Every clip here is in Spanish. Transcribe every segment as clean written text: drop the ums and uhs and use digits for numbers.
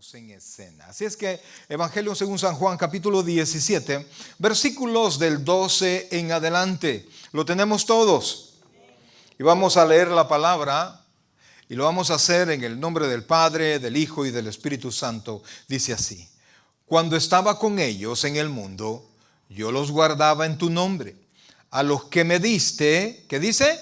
entramos en escena. Así es que Evangelio según San Juan, capítulo 17, versículos del 12 en adelante. Lo tenemos todos. Y vamos a leer la palabra y lo vamos a hacer en el nombre del Padre, del Hijo y del Espíritu Santo. Dice así: cuando estaba con ellos en el mundo, yo los guardaba en tu nombre. A los que me diste, ¿qué dice?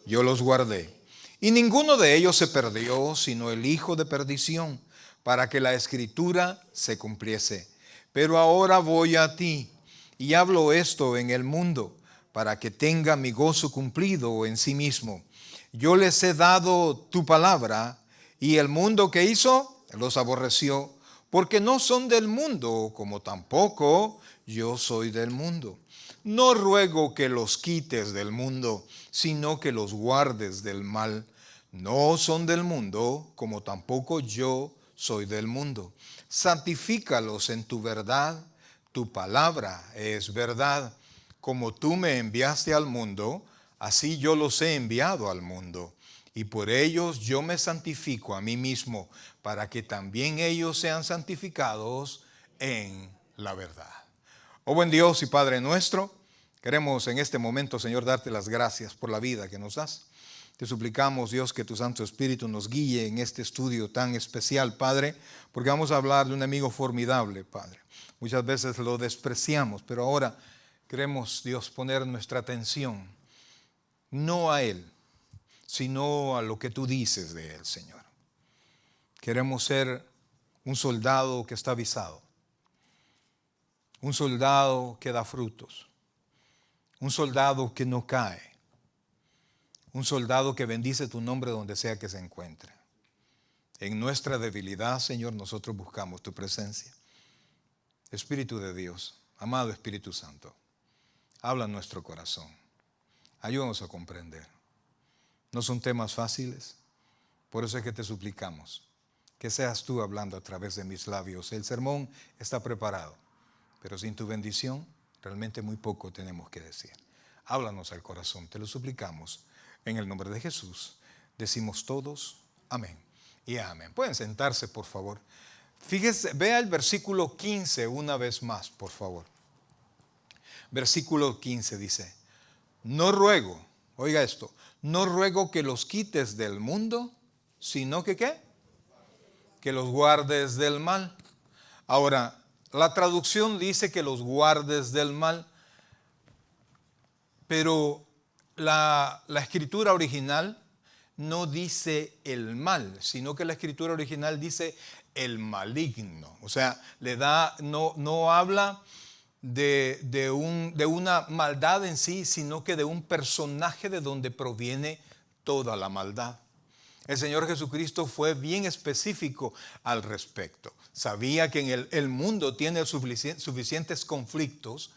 Yo los guardé. Y ninguno de ellos se perdió, sino el hijo de perdición, para que la escritura se cumpliese. Pero ahora voy a ti, y hablo esto en el mundo, para que tenga mi gozo cumplido en sí mismo. Yo les he dado tu palabra, y el mundo que hizo, los aborreció, porque no son del mundo, como tampoco yo soy del mundo. No ruego que los quites del mundo, sino que los guardes del mal. No son del mundo, como tampoco yo soy del mundo. Santifícalos en tu verdad, tu palabra es verdad. Como tú me enviaste al mundo, así yo los he enviado al mundo. Y por ellos yo me santifico a mí mismo, para que también ellos sean santificados en la verdad. Oh buen Dios y Padre nuestro, queremos en este momento, Señor, darte las gracias por la vida que nos das. Te suplicamos, Dios, que tu Santo Espíritu nos guíe en este estudio tan especial, Padre, porque vamos a hablar de un amigo formidable, Padre. Muchas veces lo despreciamos, pero ahora queremos, Dios, poner nuestra atención no a Él, sino a lo que tú dices de Él, Señor. Queremos ser un soldado que está avisado, un soldado que da frutos, un soldado que no cae, un soldado que bendice tu nombre donde sea que se encuentre. En nuestra debilidad, Señor, nosotros buscamos tu presencia. Espíritu de Dios, amado Espíritu Santo, habla en nuestro corazón. Ayúdanos a comprender. No son temas fáciles, por eso es que te suplicamos que seas tú hablando a través de mis labios. El sermón está preparado, pero sin tu bendición realmente muy poco tenemos que decir. Háblanos al corazón, te lo suplicamos. En el nombre de Jesús decimos todos amén y amén. Pueden sentarse, por favor. Fíjese, vea el versículo 15 una vez más, por favor. Versículo 15 dice: no ruego, oiga esto, no ruego que los quites del mundo, sino que ¿qué? Que los guardes del mal. Ahora, la traducción dice que los guardes del mal, pero la escritura original no dice el mal, sino que la escritura original dice el maligno. O sea, no habla de una maldad en sí, sino que de un personaje de donde proviene toda la maldad. El Señor Jesucristo fue bien específico al respecto. Sabía que en el mundo tiene suficientes conflictos.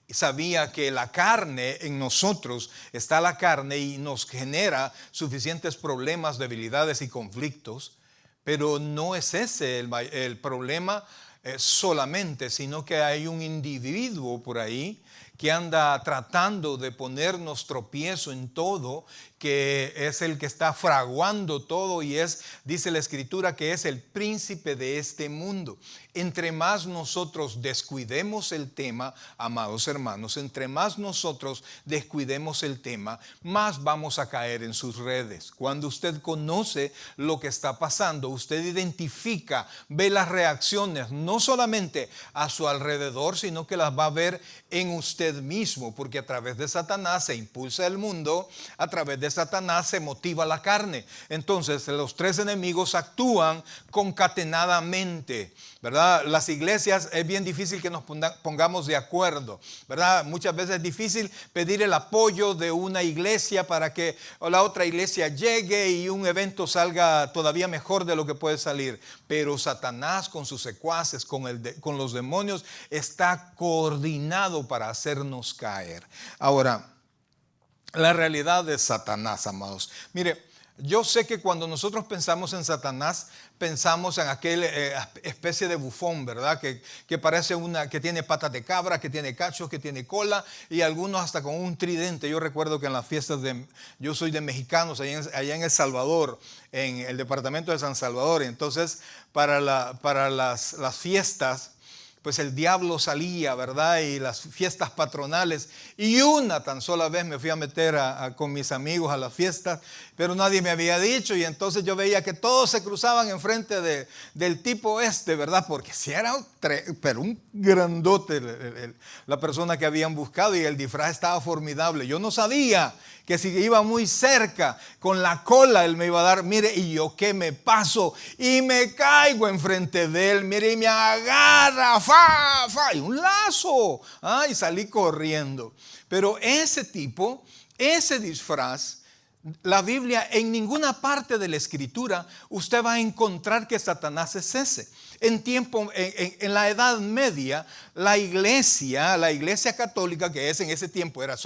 Sabía que la carne, en nosotros está la carne y nos genera suficientes problemas, debilidades y conflictos. Pero no es ese el problema solamente, sino que hay un individuo por ahí que anda tratando de ponernos tropiezo en todo, que es el que está fraguando todo y dice la Escritura, que es el príncipe de este mundo. Entre más nosotros descuidemos el tema, amados hermanos, entre más nosotros descuidemos el tema, más vamos a caer en sus redes. Cuando usted conoce lo que está pasando, usted identifica, ve las reacciones, no solamente a su alrededor, sino que las va a ver en usted mismo, porque a través de Satanás se impulsa el mundo, a través de Satanás se motiva la carne. Entonces los tres enemigos actúan concatenadamente, ¿verdad? Las iglesias es bien difícil que nos pongamos de acuerdo, ¿verdad? Muchas veces es difícil pedir el apoyo de una iglesia para que la otra iglesia llegue y un evento salga todavía mejor de lo que puede salir. Pero Satanás con sus secuaces, con los demonios, está coordinado para hacernos caer. Ahora, la realidad de Satanás, amados. Mire, Yo sé que cuando nosotros pensamos en Satanás, pensamos en aquel especie de bufón, ¿verdad? Que parece que tiene patas de cabra, que tiene cachos, que tiene cola y algunos hasta con un tridente. Yo recuerdo que en las fiestas yo soy de mexicanos, allá en El Salvador, en el departamento de San Salvador. Y entonces, para las fiestas, pues el diablo salía, ¿verdad? Y las fiestas patronales. Y una tan sola vez me fui a meter con mis amigos a las fiestas, pero nadie me había dicho. Y entonces yo veía que todos se cruzaban enfrente del tipo ¿verdad? Porque si era pero un grandote la persona que habían buscado y el disfraz estaba formidable. Yo no sabía que si iba muy cerca con la cola él me iba a dar, mire, y yo qué me paso y me caigo enfrente de él, mire, y me agarra, y un lazo, y salí corriendo. Pero ese tipo, ese disfraz, la Biblia, en ninguna parte de la Escritura usted va a encontrar que Satanás es ese. En la Edad Media, la iglesia católica, que en ese tiempo era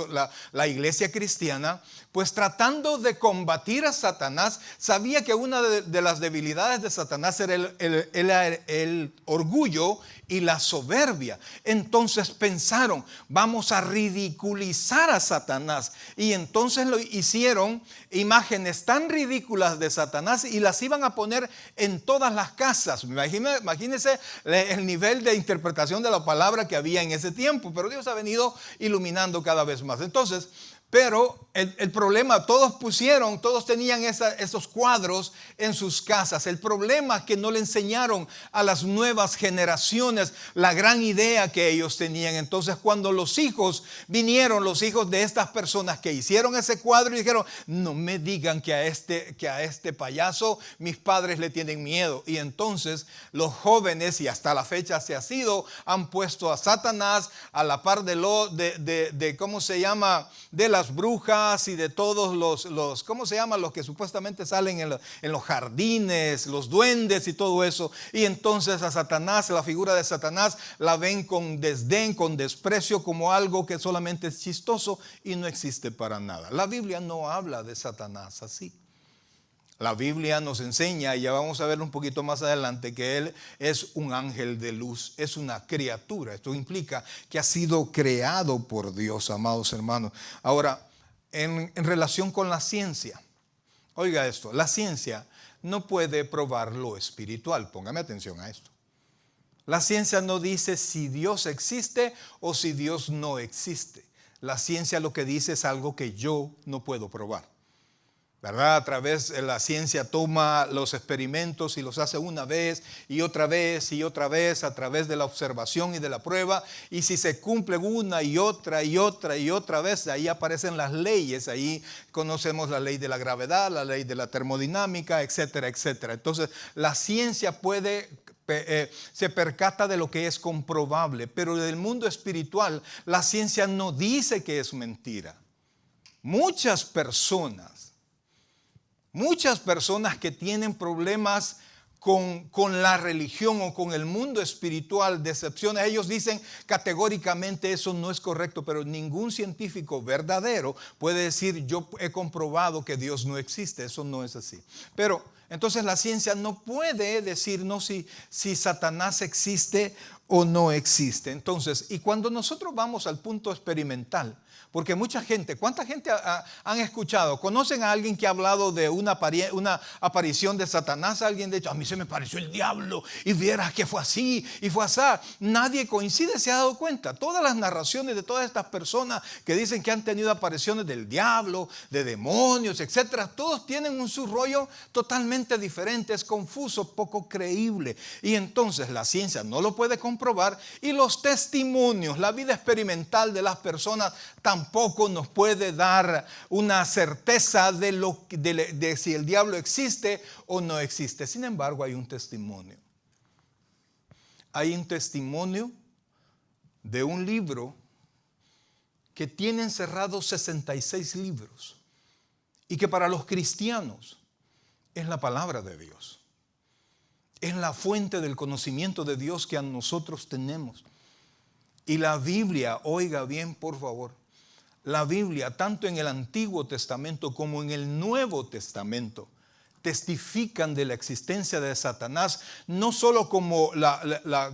la iglesia cristiana, pues tratando de combatir a Satanás, sabía que una de las debilidades de Satanás era el orgullo y la soberbia. Entonces pensaron, vamos a ridiculizar a Satanás. Y entonces lo hicieron imágenes tan ridículas de Satanás y las iban a poner en todas las casas. Imagínense el nivel de interpretación de la palabra que había en ese tiempo, pero Dios ha venido iluminando cada vez más. Entonces, pero el problema, todos tenían esos cuadros en sus casas. El problema es que no le enseñaron a las nuevas generaciones la gran idea que ellos tenían. Entonces, cuando los hijos de estas personas que hicieron ese cuadro y dijeron, no me digan que a este payaso mis padres le tienen miedo. Y entonces los jóvenes, y hasta la fecha se ha sido, han puesto a Satanás a la par de ¿cómo se llama? De las brujas y de todos los ¿cómo se llaman? Los que supuestamente salen en los jardines, los duendes y todo eso. Y entonces a Satanás, la figura de Satanás, la ven con desdén, con desprecio, como algo que solamente es chistoso y no existe para nada. La Biblia no habla de Satanás así. La Biblia nos enseña, y ya vamos a ver un poquito más adelante, que él es un ángel de luz, es una criatura. Esto implica que ha sido creado por Dios, amados hermanos. Ahora, en relación con la ciencia, oiga esto, la ciencia no puede probar lo espiritual. Póngame atención a esto. La ciencia no dice si Dios existe o si Dios no existe. La ciencia lo que dice es algo que yo no puedo probar, ¿verdad? A través de la ciencia toma los experimentos y los hace una vez y otra vez y otra vez a través de la observación y de la prueba. Y si se cumple una y otra y otra y otra vez, ahí aparecen las leyes. Ahí conocemos la ley de la gravedad, la ley de la termodinámica, etcétera, etcétera. Entonces, la ciencia se percata de lo que es comprobable, pero del mundo espiritual, la ciencia no dice que es mentira. Muchas personas que tienen problemas con la religión o con el mundo espiritual, decepciones, ellos dicen categóricamente eso no es correcto, pero ningún científico verdadero puede decir yo he comprobado que Dios no existe. Eso no es así. Pero entonces la ciencia no puede decirnos si Satanás existe o no existe. Entonces, y cuando nosotros vamos al punto experimental, porque mucha gente, ¿cuánta gente han escuchado? ¿Conocen a alguien que ha hablado de una aparición de Satanás? Alguien de hecho, a mí se me pareció el diablo y vieras que fue así y fue así. Nadie coincide, se ha dado cuenta. Todas las narraciones de todas estas personas que dicen que han tenido apariciones del diablo, de demonios, etcétera, todos tienen su rollo totalmente diferente, es confuso, poco creíble. Y entonces la ciencia no lo puede comprobar y los testimonios, la vida experimental de las personas tampoco nos puede dar una certeza de si el diablo existe o no existe. Sin embargo, hay un testimonio. Hay un testimonio de un libro que tiene encerrados 66 libros y que para los cristianos es la palabra de Dios. Es la fuente del conocimiento de Dios que a nosotros tenemos. Y la Biblia, oiga bien por favor, la Biblia, tanto en el Antiguo Testamento como en el Nuevo Testamento, testifican de la existencia de Satanás, no solo como,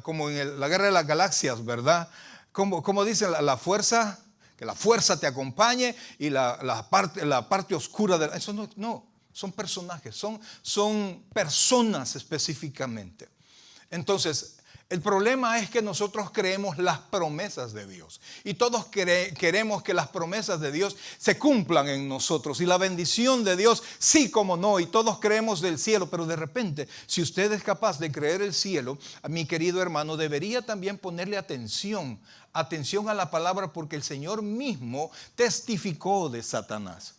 como en la guerra de las galaxias, ¿verdad? Como dice la fuerza, que la fuerza te acompañe y la parte oscura de eso no, son personajes, son personas específicamente. Entonces, el problema es que nosotros creemos las promesas de Dios y todos queremos que las promesas de Dios se cumplan en nosotros y la bendición de Dios, sí como no, y todos creemos del cielo, pero de repente, si usted es capaz de creer el cielo, mi querido hermano, debería también ponerle atención a la palabra, porque el Señor mismo testificó de Satanás.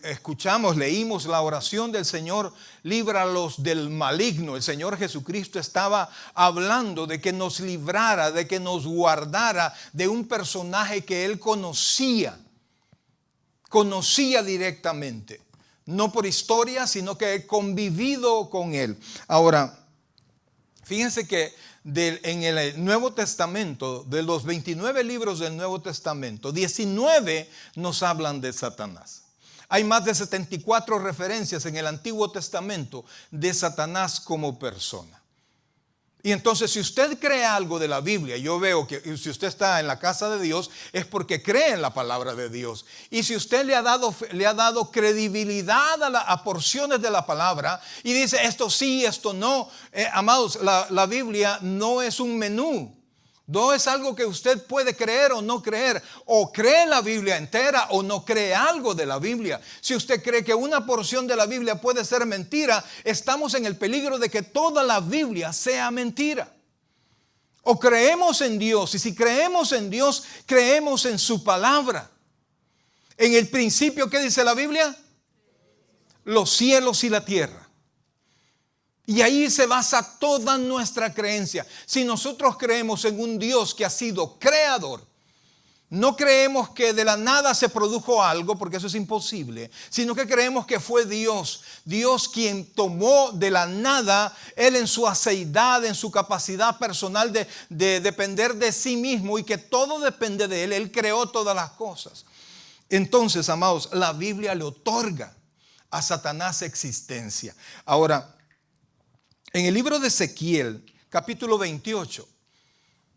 Escuchamos, leímos la oración del Señor, líbralos del maligno. El Señor Jesucristo estaba hablando de que nos librara, de que nos guardara de un personaje que Él conocía directamente. No por historia, sino que he convivido con Él. Ahora, fíjense que en el Nuevo Testamento, de los 29 libros del Nuevo Testamento, 19 nos hablan de Satanás. Hay más de 74 referencias en el Antiguo Testamento de Satanás como persona. Y entonces, si usted cree algo de la Biblia, yo veo que si usted está en la casa de Dios es porque cree en la palabra de Dios. Y si usted le ha dado credibilidad a porciones de la palabra y dice esto sí, esto no, amados, la Biblia no es un menú. No es algo que usted puede creer o no creer. O cree la Biblia entera o no cree algo de la Biblia. Si usted cree que una porción de la Biblia puede ser mentira, estamos en el peligro de que toda la Biblia sea mentira. O creemos en Dios, y si creemos en Dios, creemos en su palabra. En el principio, ¿qué dice la Biblia? Los cielos y la tierra. Y ahí se basa toda nuestra creencia. Si nosotros creemos en un Dios que ha sido creador, no creemos que de la nada se produjo algo, porque eso es imposible, sino que creemos que fue Dios quien tomó de la nada, Él en su aceidad, en su capacidad personal de depender de sí mismo, y que todo depende de Él. Él creó todas las cosas. Entonces, amados, la Biblia le otorga a Satanás existencia. Ahora, en el libro de Ezequiel, capítulo 28,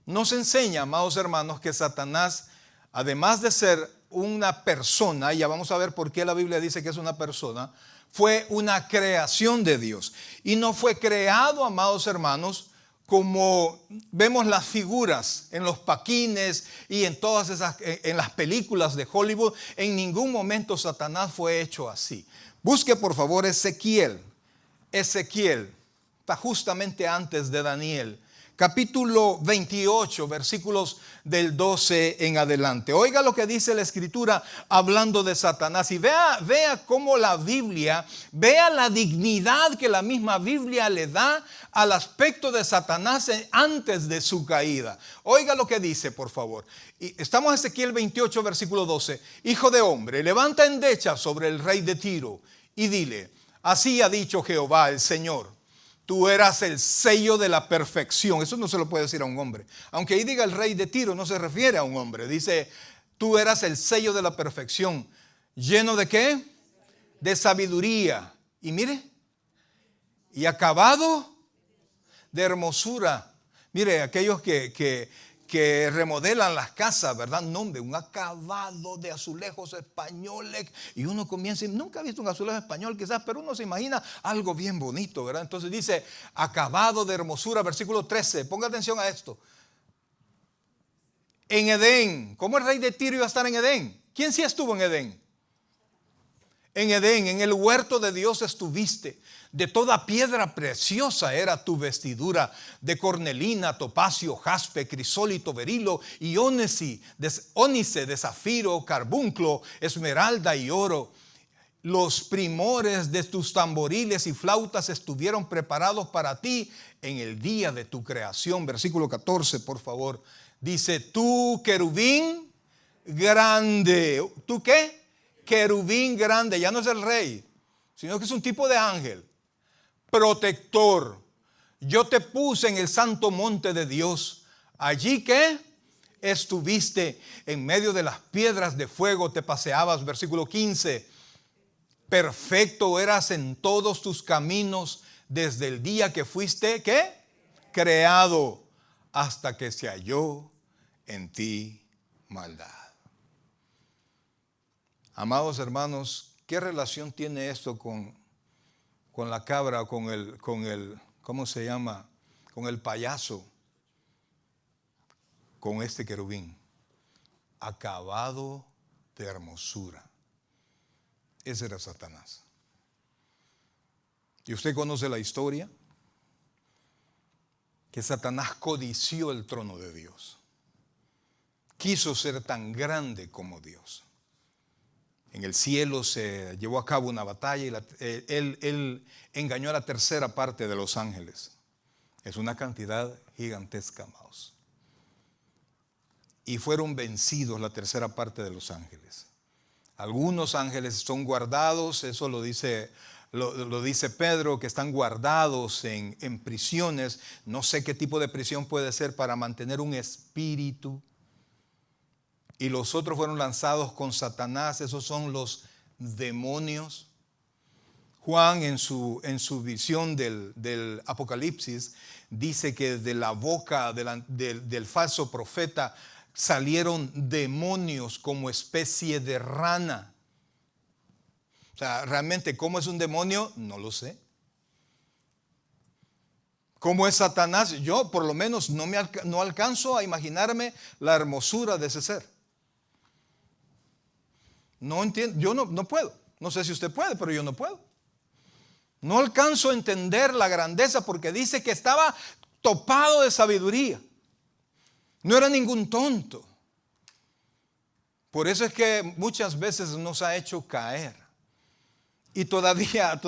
nos enseña, amados hermanos, que Satanás, además de ser una persona, y ya vamos a ver por qué la Biblia dice que es una persona, fue una creación de Dios. Y no fue creado, amados hermanos, como vemos las figuras en los paquines y en todas esas, en las películas de Hollywood. En ningún momento Satanás fue hecho así. Busque por favor Ezequiel. Está justamente antes de Daniel, capítulo 28, versículos del 12 en adelante. Oiga lo que dice la Escritura hablando de Satanás, y vea cómo la Biblia, vea la dignidad que la misma Biblia le da al aspecto de Satanás antes de su caída. Oiga lo que dice, por favor. Y estamos en Ezequiel 28, versículo 12. Hijo de hombre, levanta endecha sobre el rey de Tiro y dile: así ha dicho Jehová el Señor. Tú eras el sello de la perfección. Eso no se lo puede decir a un hombre. Aunque ahí diga el rey de Tiro, no se refiere a un hombre. Dice, tú eras el sello de la perfección. ¿Lleno de qué? De sabiduría. Y mire, y acabado de hermosura. Mire, aquellos que remodelan las casas, ¿verdad? No, hombre, un acabado de azulejos españoles. Y uno comienza, y nunca ha visto un azulejo español quizás, pero uno se imagina algo bien bonito, ¿verdad? Entonces dice, acabado de hermosura, versículo 13. Ponga atención a esto. En Edén, ¿cómo el rey de Tiro iba a estar en Edén? ¿Quién sí estuvo en Edén? En Edén, en el huerto de Dios estuviste. De toda piedra preciosa era tu vestidura, de cornelina, topacio, jaspe, crisólito, berilo y ónice, de zafiro, carbunclo, esmeralda y oro. Los primores de tus tamboriles y flautas estuvieron preparados para ti en el día de tu creación. Versículo 14, por favor. Dice, tú querubín grande. ¿Tú qué? Querubín grande. Ya no es el rey, sino que es un tipo de ángel. Protector. Yo te puse en el santo monte de Dios. Allí que estuviste en medio de las piedras de fuego, te paseabas. Versículo 15. Perfecto eras en todos tus caminos desde el día que fuiste, ¿qué? Creado, hasta que se halló en ti maldad. Amados hermanos, ¿qué relación tiene esto con la cabra, con el, ¿cómo se llama? Con el payaso, con este querubín? Acabado de hermosura. Ese era Satanás. ¿Y usted conoce la historia? Que Satanás codició el trono de Dios. Quiso ser tan grande como Dios. En el cielo se llevó a cabo una batalla y él engañó a la tercera parte de los ángeles. Es una cantidad gigantesca, amados. Y fueron vencidos la tercera parte de los ángeles. Algunos ángeles son guardados, eso lo dice Pedro, que están guardados en prisiones. No sé qué tipo de prisión puede ser para mantener un espíritu. Y los otros fueron lanzados con Satanás, esos son los demonios. Juan en su visión del Apocalipsis dice que de la boca del falso profeta salieron demonios como especie de rana. O sea, realmente, ¿cómo es un demonio? No lo sé. ¿Cómo es Satanás? Yo por lo menos no alcanzo a imaginarme la hermosura de ese ser. No entiendo, yo no puedo. No sé si usted puede, pero yo no puedo. No alcanzo a entender la grandeza porque dice que estaba topado de sabiduría. No era ningún tonto. Por eso es que muchas veces nos ha hecho caer. Y todavía,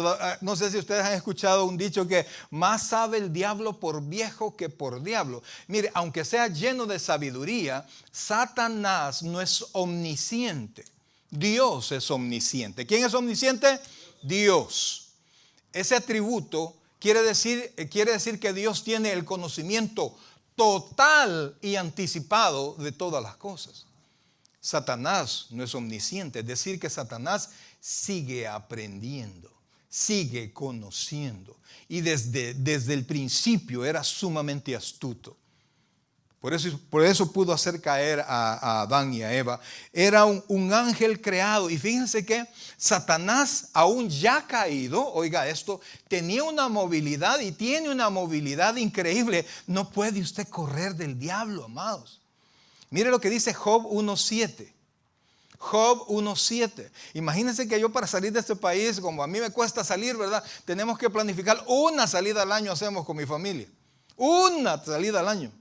no sé si ustedes han escuchado un dicho que más sabe el diablo por viejo que por diablo. Mire, aunque sea lleno de sabiduría, Satanás no es omnisciente. Dios es omnisciente. ¿Quién es omnisciente? Dios. Ese atributo quiere decir que Dios tiene el conocimiento total y anticipado de todas las cosas. Satanás no es omnisciente, es decir que Satanás sigue aprendiendo, sigue conociendo y desde el principio era sumamente astuto. Por eso pudo hacer caer a Adán y a Eva. Era un ángel creado. Y fíjense que Satanás, aún ya caído, oiga esto, tenía una movilidad y tiene una movilidad increíble. No puede usted correr del diablo, amados. Mire lo que dice Job 1:7. Job 1:7. Imagínense que yo para salir de este país, como a mí me cuesta salir, ¿verdad? Tenemos que planificar una salida al año, hacemos con mi familia. Una salida al año.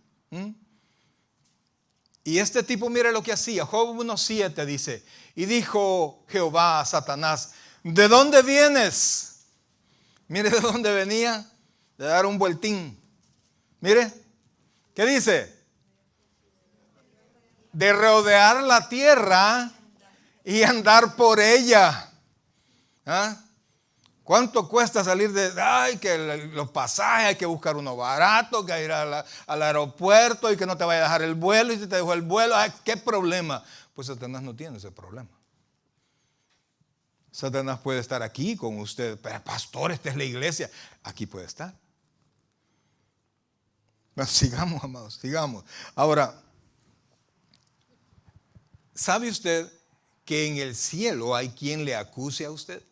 Y este tipo, mire lo que hacía. Job 1:7 dice, y dijo Jehová a Satanás, ¿de dónde vienes? Mire de dónde venía, de dar un vueltín. Mire, ¿qué dice? De rodear la tierra y andar por ella. ¿Ah? ¿Cuánto cuesta salir que los pasajes, hay que buscar uno barato, que ir al aeropuerto y que no te vaya a dejar el vuelo, y si te dejó el vuelo, ay, qué problema? Pues Satanás no tiene ese problema. Satanás puede estar aquí con usted, pero pastor, esta es la iglesia, aquí puede estar. Bueno, sigamos, amados, sigamos. Ahora, ¿sabe usted que en el cielo hay quien le acuse a usted?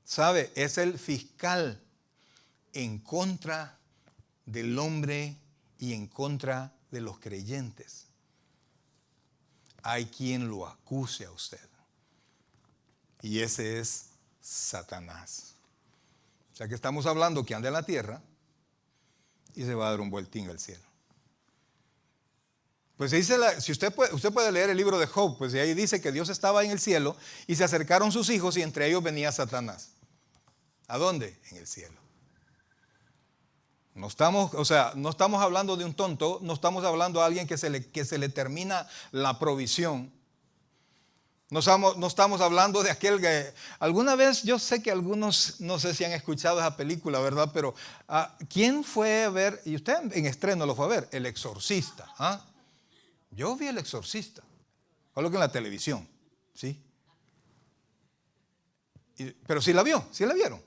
¿Sabe? Es el fiscal en contra del hombre y en contra de los creyentes. Hay quien lo acuse a usted. Y ese es Satanás. O sea que estamos hablando que anda en la tierra y se va a dar un vueltín al cielo. Pues dice, si usted puede leer el libro de Job, pues ahí dice que Dios estaba en el cielo y se acercaron sus hijos y entre ellos venía Satanás. ¿A dónde? En el cielo. No estamos hablando de un tonto, no estamos hablando de alguien que se le termina la provisión. No estamos hablando de aquel que alguna vez, yo sé que algunos, no sé si han escuchado esa película, ¿verdad? Pero ¿quién fue a ver? Y usted en estreno lo fue a ver, El Exorcista. ¿Ah? Yo vi El Exorcista, solo que en la televisión, ¿sí? Pero sí la vio, sí la vieron.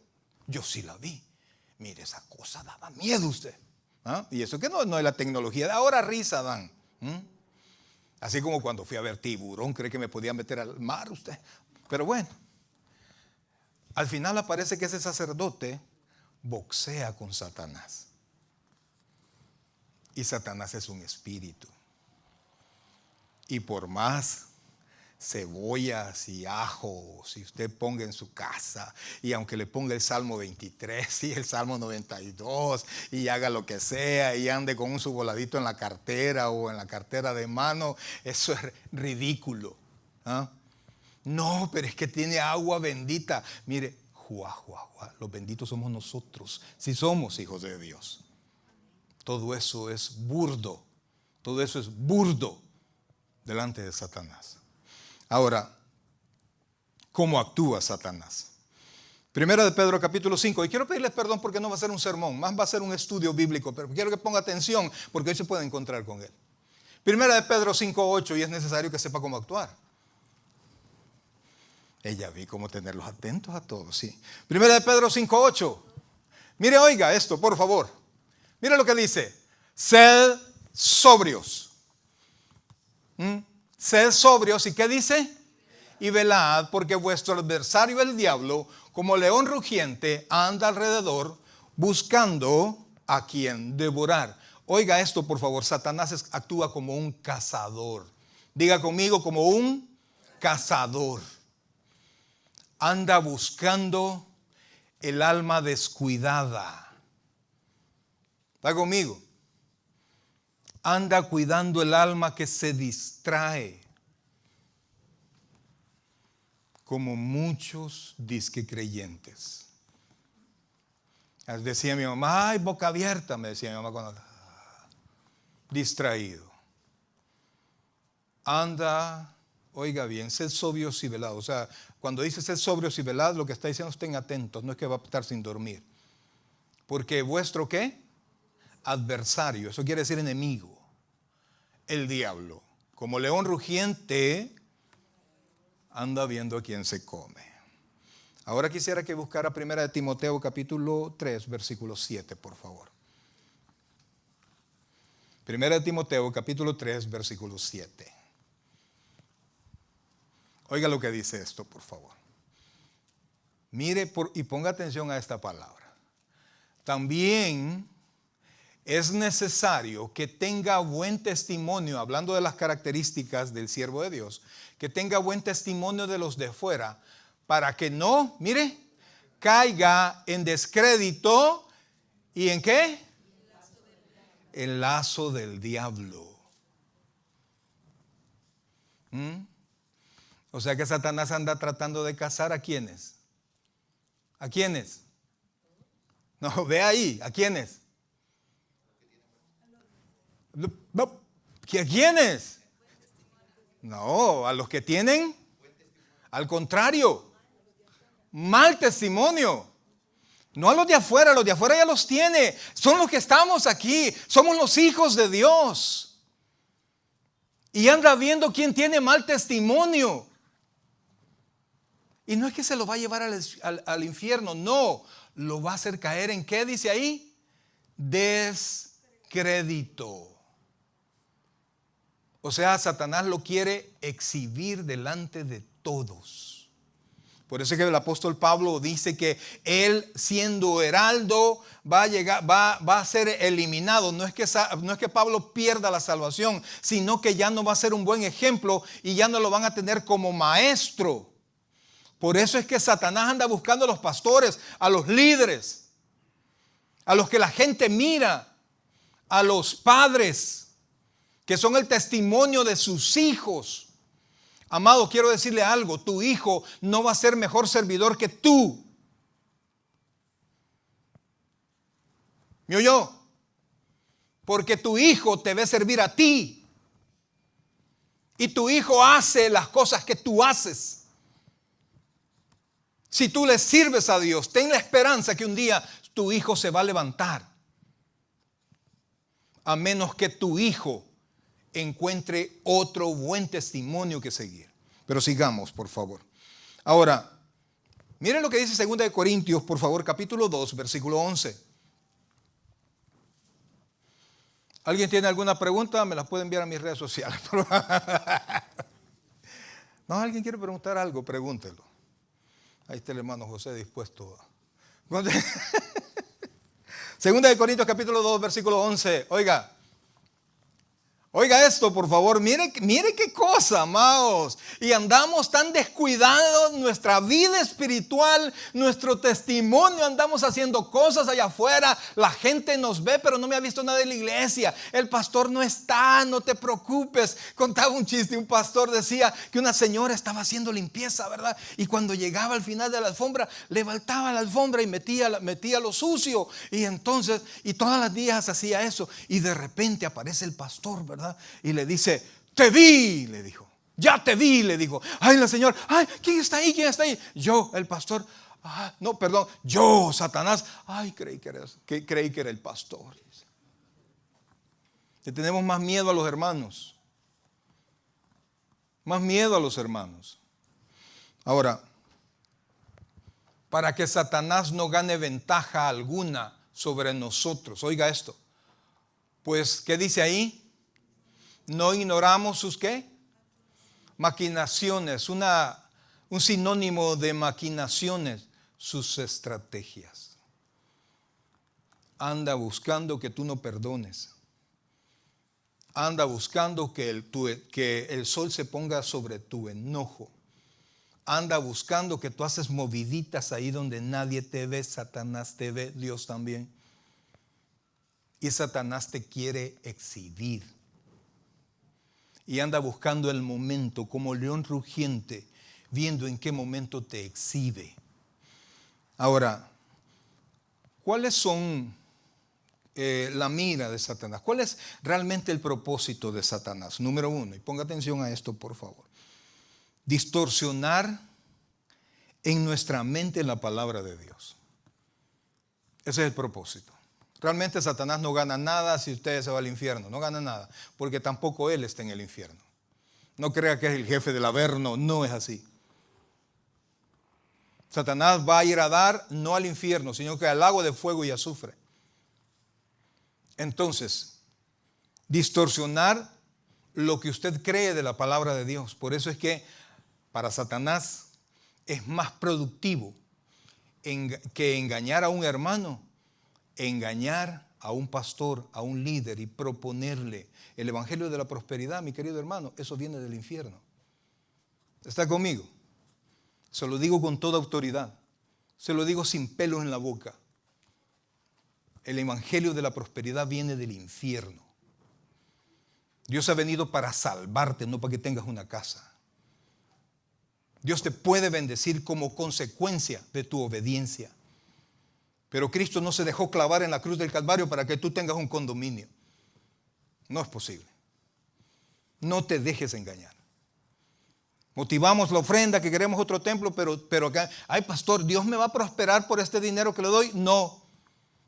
Yo sí la vi. Mire, esa cosa daba miedo a usted. ¿Ah? Y eso que no es la tecnología de ahora, risa dan. Así como cuando fui a ver Tiburón, cree que me podía meter al mar usted. Pero bueno, al final aparece que ese sacerdote boxea con Satanás. Y Satanás es un espíritu. Y por más cebollas y ajo, si usted ponga en su casa, y aunque le ponga el Salmo 23 y el Salmo 92, y haga lo que sea, y ande con un su voladito en la cartera o en la cartera de mano, eso es ridículo. ¿Ah? No, pero es que tiene agua bendita. Mire, los benditos somos nosotros, si somos hijos de Dios. Todo eso es burdo, todo eso es burdo delante de Satanás. Ahora, ¿cómo actúa Satanás? Primera de Pedro capítulo 5, y quiero pedirles perdón porque no va a ser un sermón, más va a ser un estudio bíblico, pero quiero que ponga atención porque hoy se puede encontrar con él. Primera de Pedro 5:8, y es necesario que sepa cómo actuar. Ella vi cómo tenerlos atentos a todos, sí. Primera de Pedro 5:8. Mire, oiga esto, por favor. Mire lo que dice. Sed sobrios. Sed sobrios, ¿y qué dice? Y velad, porque vuestro adversario el diablo, como león rugiente, anda alrededor buscando a quien devorar. Oiga esto, por favor. Satanás actúa como un cazador. Diga conmigo, como un cazador. Anda buscando el alma descuidada. ¿Está conmigo? Anda cuidando el alma que se distrae. Como muchos disque creyentes. Decía mi mamá, ay, boca abierta, me decía mi mamá cuando distraído. Anda, oiga bien, sed sobrios y velados. O sea, cuando dice sed sobrios y velados, lo que está diciendo, estén atentos, no es que va a estar sin dormir. Porque vuestro ¿qué? Adversario, eso quiere decir enemigo, el diablo, como león rugiente, anda viendo a quién se come. Ahora quisiera que buscara primera de Timoteo capítulo 3, versículo 7, por favor. Primera de Timoteo capítulo 3, versículo 7. Oiga lo que dice esto, por favor. Mire y ponga atención a esta palabra. También es necesario que tenga buen testimonio, hablando de las características del siervo de Dios, que tenga buen testimonio de los de fuera, para que no, mire, caiga en descrédito y en ¿qué? El lazo del diablo. O sea que Satanás anda tratando de cazar ¿a quiénes? ¿A quiénes? No, ve ahí, ¿a quiénes? No, ¿a quiénes? No, a los que tienen, al contrario, mal testimonio. No a los de afuera ya los tiene. Son los que estamos aquí, somos los hijos de Dios. Y anda viendo quién tiene mal testimonio. Y no es que se lo va a llevar al infierno, no, lo va a hacer caer en ¿qué dice ahí? Descrédito. O sea, Satanás lo quiere exhibir delante de todos. Por eso es que el apóstol Pablo dice que él, siendo heraldo, va a ser eliminado. No es que Pablo pierda la salvación, sino que ya no va a ser un buen ejemplo y ya no lo van a tener como maestro. Por eso es que Satanás anda buscando a los pastores, a los líderes, a los que la gente mira, a los padres, que son el testimonio de sus hijos. Amado, quiero decirle algo, tu hijo no va a ser mejor servidor que tú. ¿Me oyó? Porque tu hijo te ve servir a ti. y tu hijo hace las cosas que tú haces, si tú le sirves a Dios, ten la esperanza que un día tu hijo se va a levantar. A menos que tu hijo encuentre otro buen testimonio que seguir. Pero sigamos, por favor. Ahora, miren lo que dice 2 Corintios, por favor, capítulo 2, versículo 11. ¿Alguien tiene alguna pregunta? Me las puede enviar a mis redes sociales. No, ¿alguien quiere preguntar algo? Pregúntelo. Ahí está el hermano José dispuesto. 2 Corintios capítulo 2, versículo 11. Oiga esto, por favor. Mire qué cosa, amados. Y andamos tan descuidados, nuestra vida espiritual, nuestro testimonio, andamos haciendo cosas allá afuera. La gente nos ve, pero no me ha visto nada en la iglesia. El pastor no está, no te preocupes. Contaba un chiste, un pastor decía que una señora estaba haciendo limpieza, ¿verdad? Y cuando llegaba al final de la alfombra, levantaba la alfombra y metía lo sucio. Y entonces, y todas las días hacía eso. Y de repente aparece el pastor, ¿verdad? Y le dice, te vi, le dijo. Ya te vi, le dijo. Ay, la señora, ay, ¿quién está ahí? ¿Quién está ahí? Yo, el pastor. Ah, no, perdón, yo, Satanás. Ay, creí que era el pastor. Le tenemos más miedo a los hermanos. Más miedo a los hermanos. Ahora, para que Satanás no gane ventaja alguna sobre nosotros, oiga esto. Pues, ¿qué dice ahí? No ignoramos sus ¿qué? Maquinaciones, un sinónimo de maquinaciones, sus estrategias. Anda buscando que tú no perdones. Anda buscando que el sol se ponga sobre tu enojo. Anda buscando que tú haces moviditas ahí donde nadie te ve. Satanás te ve, Dios también. Y Satanás te quiere exhibir. Y anda buscando el momento como león rugiente, viendo en qué momento te exhibe. Ahora, ¿cuáles son la mira de Satanás? ¿Cuál es realmente el propósito de Satanás? Número 1, y ponga atención a esto, por favor. Distorsionar en nuestra mente la palabra de Dios. Ese es el propósito. Realmente Satanás no gana nada si usted se va al infierno. No gana nada, porque tampoco él está en el infierno. No crea que es el jefe del Averno, no es así. Satanás va a ir a dar no al infierno, sino que al lago de fuego y azufre. Entonces, distorsionar lo que usted cree de la palabra de Dios. Por eso es que para Satanás es más productivo que engañar a un hermano, engañar a un pastor, a un líder y proponerle el evangelio de la prosperidad. Mi querido hermano, eso viene del infierno. ¿Está conmigo? Se lo digo con toda autoridad. Se lo digo sin pelos en la boca. El evangelio de la prosperidad viene del infierno. Dios ha venido para salvarte, no para que tengas una casa. Dios te puede bendecir como consecuencia de tu obediencia. Pero Cristo no se dejó clavar en la cruz del Calvario para que tú tengas un condominio. No es posible. No te dejes engañar. Motivamos la ofrenda, que queremos otro templo, pero acá, ay pastor, ¿Dios me va a prosperar por este dinero que le doy? No.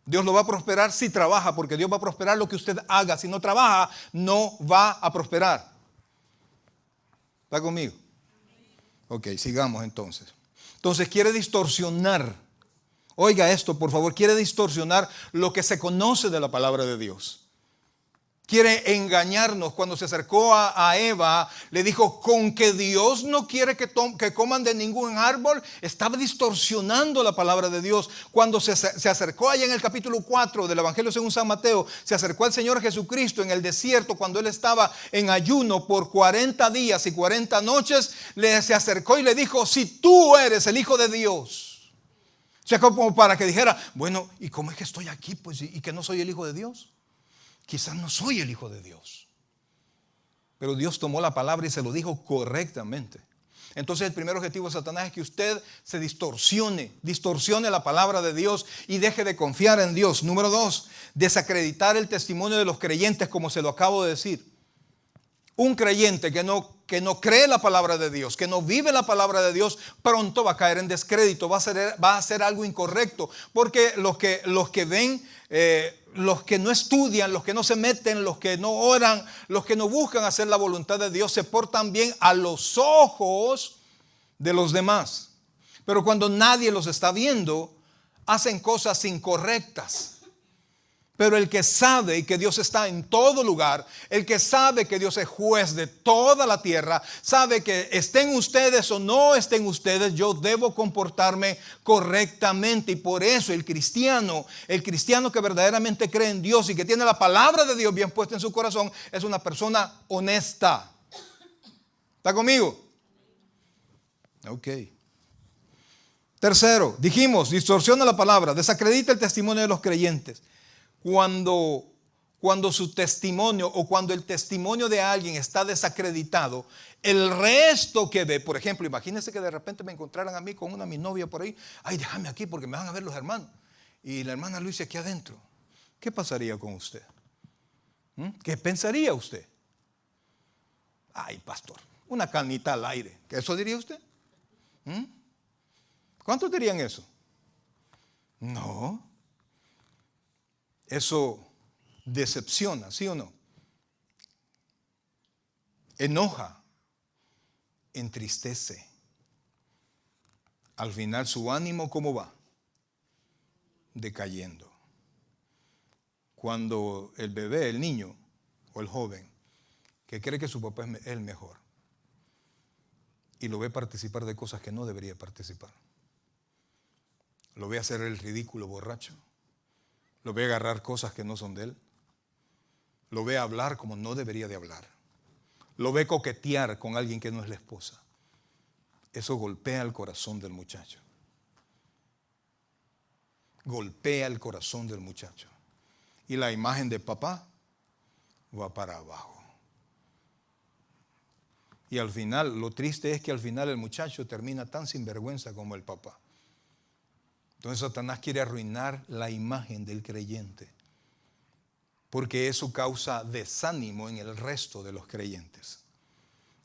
Dios lo va a prosperar si trabaja, porque Dios va a prosperar lo que usted haga. Si no trabaja, no va a prosperar. ¿Está conmigo? Ok, sigamos entonces. Entonces quiere distorsionar. Oiga esto, por favor, quiere distorsionar lo que se conoce de la palabra de Dios. Quiere engañarnos. Cuando se acercó a Eva, le dijo, con que Dios no quiere que coman de ningún árbol. Estaba distorsionando la palabra de Dios. Cuando se acercó allá en el capítulo 4 del Evangelio según San Mateo, se acercó al Señor Jesucristo en el desierto cuando él estaba en ayuno por 40 días y 40 noches. Se acercó y le dijo, si tú eres el Hijo de Dios. O sea, como para que dijera, bueno, ¿y cómo es que estoy aquí? Pues, ¿y que no soy el Hijo de Dios? Quizás no soy el Hijo de Dios. Pero Dios tomó la palabra y se lo dijo correctamente. Entonces el primer objetivo de Satanás es que usted se distorsione la palabra de Dios y deje de confiar en Dios. Número 2, desacreditar el testimonio de los creyentes, como se lo acabo de decir. Un creyente que no cree la palabra de Dios, que no vive la palabra de Dios, pronto va a caer en descrédito, va a hacer algo incorrecto. Porque los que ven, los que no estudian, los que no se meten, los que no oran, los que no buscan hacer la voluntad de Dios, se portan bien a los ojos de los demás. Pero cuando nadie los está viendo, hacen cosas incorrectas. Pero el que sabe que Dios está en todo lugar, el que sabe que Dios es juez de toda la tierra, sabe que estén ustedes o no estén ustedes, yo debo comportarme correctamente. Y por eso el cristiano que verdaderamente cree en Dios y que tiene la palabra de Dios bien puesta en su corazón, es una persona honesta. ¿Está conmigo? Ok. Tercero, dijimos, distorsiona la palabra, desacredita el testimonio de los creyentes. Cuando su testimonio o cuando el testimonio de alguien está desacreditado, el resto que ve, por ejemplo, imagínense que de repente me encontraran a mí con mi novia por ahí. Ay, déjame aquí porque me van a ver los hermanos. Y la hermana Luisa aquí adentro. ¿Qué pasaría con usted? ¿Qué pensaría usted? Ay, pastor, una canita al aire. ¿Qué eso diría usted? ¿Cuántos dirían eso? No. Eso decepciona, ¿sí o no? Enoja, entristece. Al final su ánimo, ¿cómo va? Decayendo. Cuando el bebé, el niño o el joven que cree que su papá es el mejor y lo ve participar de cosas que no debería participar, lo ve hacer el ridículo borracho, lo ve agarrar cosas que no son de él, lo ve hablar como no debería de hablar, lo ve coquetear con alguien que no es la esposa. Eso golpea el corazón del muchacho. Golpea el corazón del muchacho. Y la imagen de papá va para abajo. Y al final, lo triste es que al final el muchacho termina tan sinvergüenza como el papá. Entonces Satanás quiere arruinar la imagen del creyente, porque eso causa desánimo en el resto de los creyentes.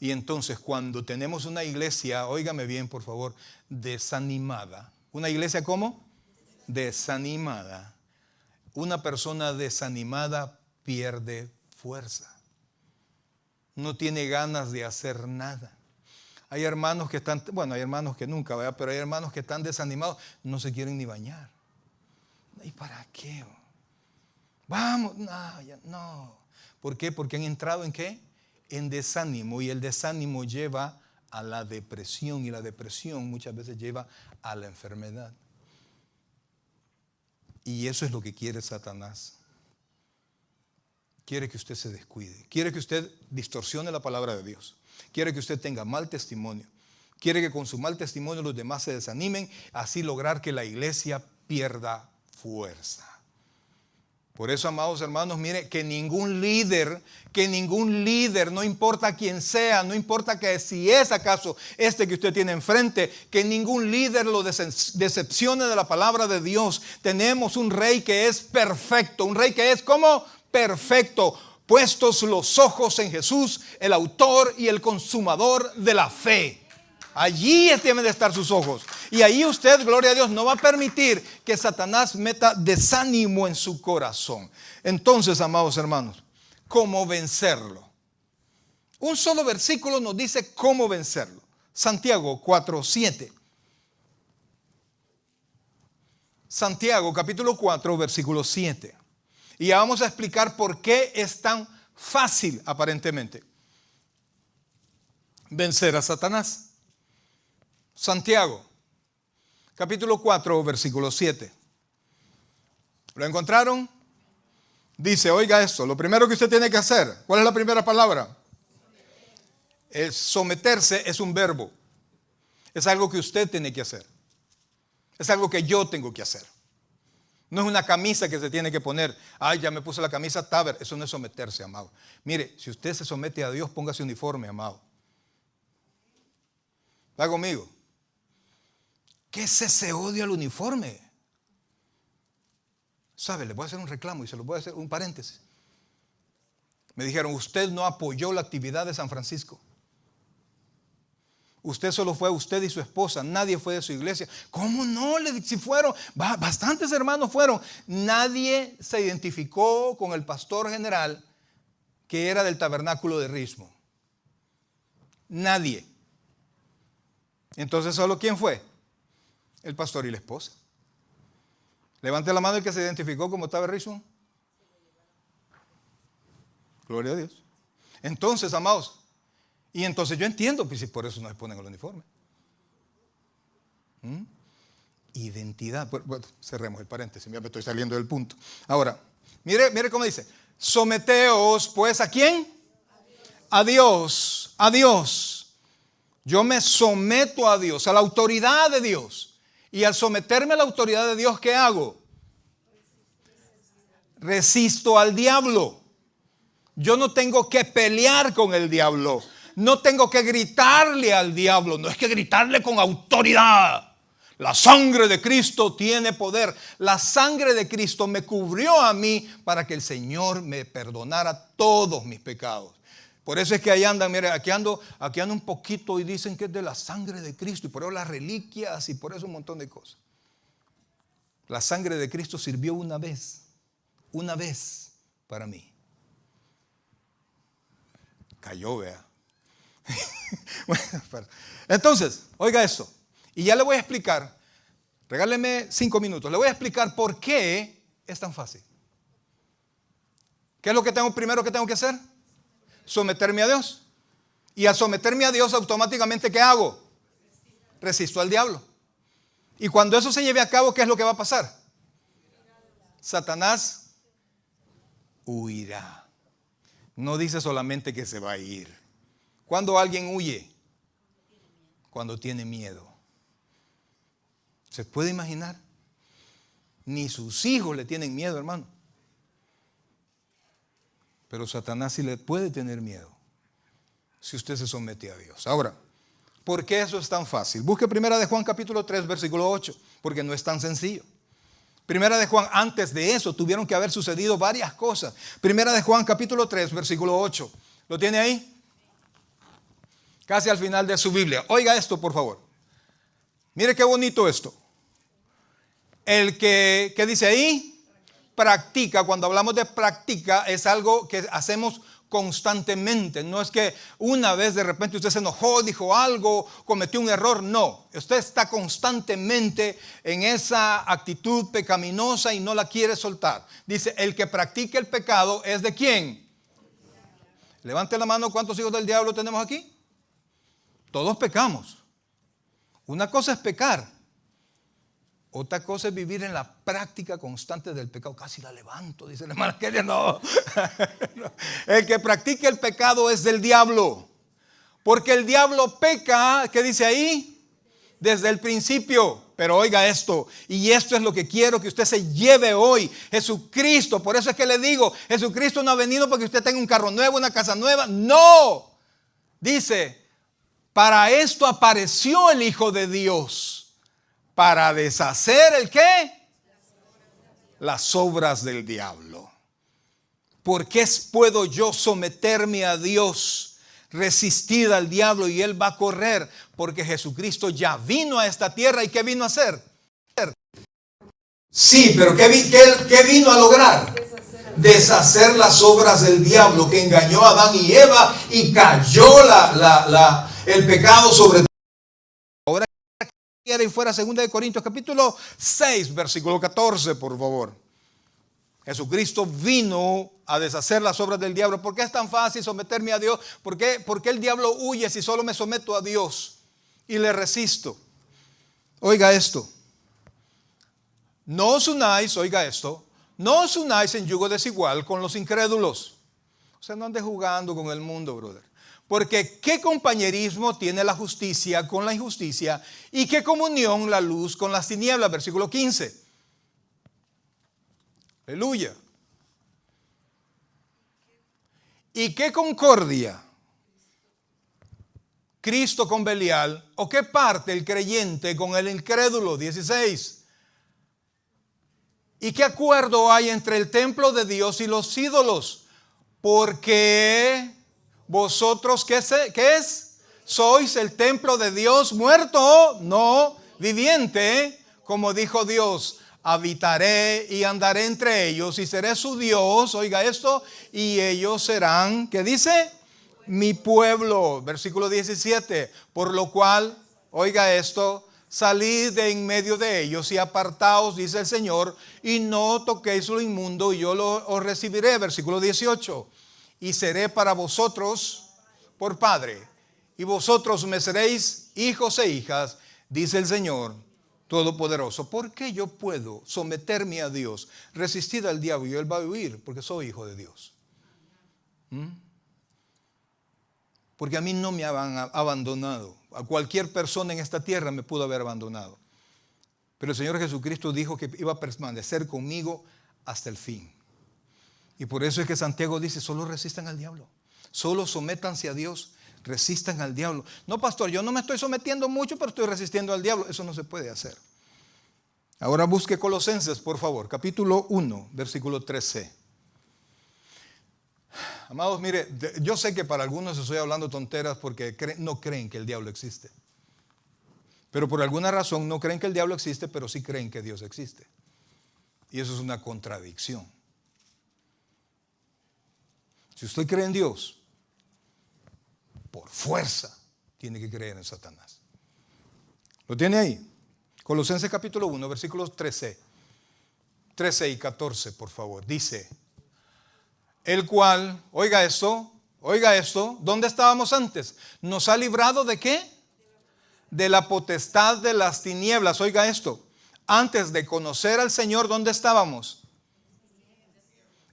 Y entonces cuando tenemos una iglesia, óigame bien por favor, desanimada. ¿Una iglesia cómo? Desanimada. Una persona desanimada pierde fuerza. No tiene ganas de hacer nada. Hay hermanos que están, bueno, hay hermanos que nunca, ¿verdad? Pero hay hermanos que están desanimados, no se quieren ni bañar. ¿Y para qué? Vamos, no, ya, no. ¿Por qué? Porque han entrado en ¿qué? En desánimo, y el desánimo lleva a la depresión, y la depresión muchas veces lleva a la enfermedad. Y eso es lo que quiere Satanás. Quiere que usted se descuide, quiere que usted distorsione la palabra de Dios. Quiere que usted tenga mal testimonio. Quiere que con su mal testimonio los demás se desanimen, así lograr que la iglesia pierda fuerza. Por eso, amados hermanos, mire, que ningún líder, no importa quién sea, no importa que si es acaso este que usted tiene enfrente, que ningún líder lo decepcione de la palabra de Dios. Tenemos un rey que es perfecto, un rey que es como perfecto. Puestos los ojos en Jesús, el autor y el consumador de la fe. Allí deben de estar sus ojos. Y ahí usted, gloria a Dios, no va a permitir que Satanás meta desánimo en su corazón. Entonces, amados hermanos, ¿cómo vencerlo? Un solo versículo nos dice cómo vencerlo. Santiago 4:7. Santiago capítulo 4, versículo 7. Y ya vamos a explicar por qué es tan fácil, aparentemente, vencer a Satanás. Santiago, capítulo 4, versículo 7. ¿Lo encontraron? Dice, oiga esto, lo primero que usted tiene que hacer, ¿cuál es la primera palabra? El someterse es un verbo. Es algo que usted tiene que hacer. Es algo que yo tengo que hacer. No es una camisa que se tiene que poner. Ay, ya me puse la camisa Taber. Eso no es someterse, amado. Mire, si usted se somete a Dios, póngase uniforme, amado. ¿Está conmigo? ¿Qué es ese odio al uniforme? ¿Sabe? Le voy a hacer un reclamo y se lo voy a hacer un paréntesis. Me dijeron, usted no apoyó la actividad de San Francisco. Usted solo fue usted y su esposa, nadie fue de su iglesia. ¿Cómo no? Si fueron, bastantes hermanos fueron. Nadie se identificó con el pastor general que era del tabernáculo de Rismo. Nadie. Entonces, ¿solo quién fue? El pastor y la esposa. Levante la mano el que se identificó como estaba Rismo. Gloria a Dios. Entonces, amados, y entonces yo entiendo, pues si por eso no se ponen el uniforme. Identidad. Bueno, cerremos el paréntesis, ya me estoy saliendo del punto. Ahora, mire cómo dice. Someteos, pues, ¿a quién? A Dios. A Dios. Yo me someto a Dios, a la autoridad de Dios. Y al someterme a la autoridad de Dios, ¿qué hago? Resisto al diablo. Yo no tengo que pelear con el diablo. No tengo que gritarle al diablo. No es que gritarle con autoridad. La sangre de Cristo tiene poder. La sangre de Cristo me cubrió a mí para que el Señor me perdonara todos mis pecados. Por eso es que ahí andan, mire, aquí ando un poquito y dicen que es de la sangre de Cristo. Y por eso las reliquias y por eso un montón de cosas. La sangre de Cristo sirvió una vez para mí. Cayó, vea. Bueno, entonces, oiga esto. Y ya le voy a explicar. Regáleme 5 minutos. Le voy a explicar por qué es tan fácil. ¿Qué es lo que primero que tengo que hacer? Someterme a Dios. Y al someterme a Dios, automáticamente, ¿qué hago? Resisto al diablo. Y cuando eso se lleve a cabo, ¿qué es lo que va a pasar? Satanás huirá. No dice solamente que se va a ir. ¿Cuándo alguien huye? Cuando tiene miedo. ¿Se puede imaginar? Ni sus hijos le tienen miedo, hermano. Pero Satanás sí le puede tener miedo si usted se somete a Dios. Ahora, ¿por qué eso es tan fácil? Busque Primera de Juan capítulo 3, versículo 8, porque no es tan sencillo. Primera de Juan, antes de eso tuvieron que haber sucedido varias cosas. Primera de Juan capítulo 3, versículo 8. ¿Lo tiene ahí? Casi al final de su Biblia. Oiga esto, por favor. Mire qué bonito esto. El que, ¿qué dice ahí? Practica. Cuando hablamos de práctica, es algo que hacemos constantemente. No es que una vez de repente usted se enojó, dijo algo, cometió un error. No, usted está constantemente en esa actitud pecaminosa y no la quiere soltar. Dice, el que practica el pecado es ¿de quién? Levante la mano, ¿cuántos hijos del diablo tenemos aquí? Todos pecamos. Una cosa es pecar. Otra cosa es vivir en la práctica constante del pecado. Casi la levanto, dice la hermana Kelia. No. El que practica el pecado es del diablo. Porque el diablo peca, ¿qué dice ahí? Desde el principio. Pero oiga esto, y esto es lo que quiero que usted se lleve hoy. Jesucristo, por eso es que le digo, Jesucristo no ha venido porque usted tenga un carro nuevo, una casa nueva. No. Dice, para esto apareció el Hijo de Dios. Para deshacer ¿el qué? Las obras del diablo. ¿Por qué puedo yo someterme a Dios, resistir al diablo y él va a correr? Porque Jesucristo ya vino a esta tierra y ¿qué vino a hacer? Sí, pero ¿qué vino a lograr? Deshacer las obras del diablo que engañó a Adán y Eva y cayó el pecado sobre y fuera 2 Corintios capítulo 6 versículo 14, por favor. Jesucristo vino a deshacer las obras del diablo. ¿Por qué es tan fácil someterme a Dios? ¿Por qué el diablo huye si solo me someto a Dios y le resisto? Oiga esto. No os unáis, oiga esto, no os unáis en yugo desigual con los incrédulos. O sea, no ande jugando con el mundo, brother. Porque ¿qué compañerismo tiene la justicia con la injusticia? ¿Y qué comunión la luz con las tinieblas? Versículo 15. Aleluya. ¿Y qué concordia Cristo con Belial? ¿O qué parte el creyente con el incrédulo? 16. ¿Y qué acuerdo hay entre el templo de Dios y los ídolos? Porque vosotros, ¿qué es? ¿Sois el templo de Dios muerto? No, viviente, como dijo Dios. Habitaré y andaré entre ellos y seré su Dios, oiga esto, y ellos serán, ¿qué dice? Mi pueblo, versículo 17, por lo cual, oiga esto, salid de en medio de ellos y apartaos, dice el Señor, y no toquéis lo inmundo, y yo os recibiré, versículo 18, y seré para vosotros por Padre, y vosotros me seréis hijos e hijas, dice el Señor Todopoderoso. ¿Por qué yo puedo someterme a Dios, resistir al diablo y él va a huir? Porque soy hijo de Dios. Porque a mí no me han abandonado. A cualquier persona en esta tierra me pudo haber abandonado. Pero el Señor Jesucristo dijo que iba a permanecer conmigo hasta el fin. Y por eso es que Santiago dice, solo resistan al diablo. Solo sométanse a Dios, resistan al diablo. No, pastor, yo no me estoy sometiendo mucho, pero estoy resistiendo al diablo. Eso no se puede hacer. Ahora busque Colosenses, por favor, capítulo 1, versículo 13. Amados, mire, yo sé que para algunos estoy hablando tonteras porque no creen que el diablo existe. Pero por alguna razón no creen que el diablo existe, pero sí creen que Dios existe. Y eso es una contradicción. Si usted cree en Dios, por fuerza tiene que creer en Satanás. ¿Lo tiene ahí? Colosenses capítulo 1, versículos 13 y 14, por favor. Dice, el cual, oiga esto, ¿dónde estábamos antes? ¿Nos ha librado de qué? De la potestad de las tinieblas. Oiga esto, antes de conocer al Señor, ¿dónde estábamos?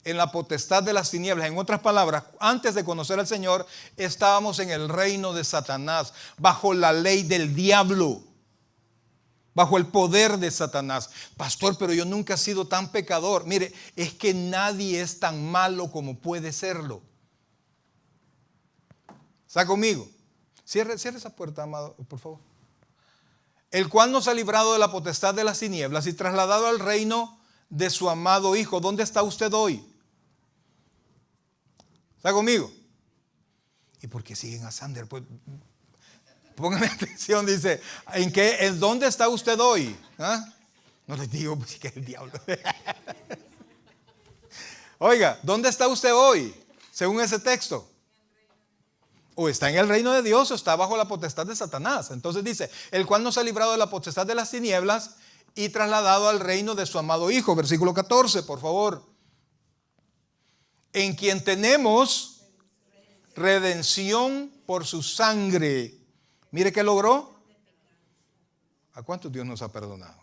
En la potestad de las tinieblas. En otras palabras, antes de conocer al Señor, estábamos en el reino de Satanás, bajo la ley del diablo, bajo el poder de Satanás. Pastor, pero yo nunca he sido tan pecador. Mire, es que nadie es tan malo como puede serlo. ¿Está conmigo? Cierre esa puerta, amado, por favor. El cual nos ha librado de la potestad de las tinieblas y trasladado al reino de su amado Hijo. ¿Dónde está usted hoy? ¿Está conmigo? ¿Y por qué siguen a Sander? Pues, póngame atención, dice, ¿en dónde está usted hoy? ¿Ah? No les digo, pues que es el diablo. Oiga, ¿dónde está usted hoy? Según ese texto. O está en el reino de Dios o está bajo la potestad de Satanás. Entonces dice, el cual nos ha librado de la potestad de las tinieblas y trasladado al reino de su amado Hijo. Versículo 14, por favor. En quien tenemos redención por su sangre. Mire qué logró. ¿A cuántos Dios nos ha perdonado?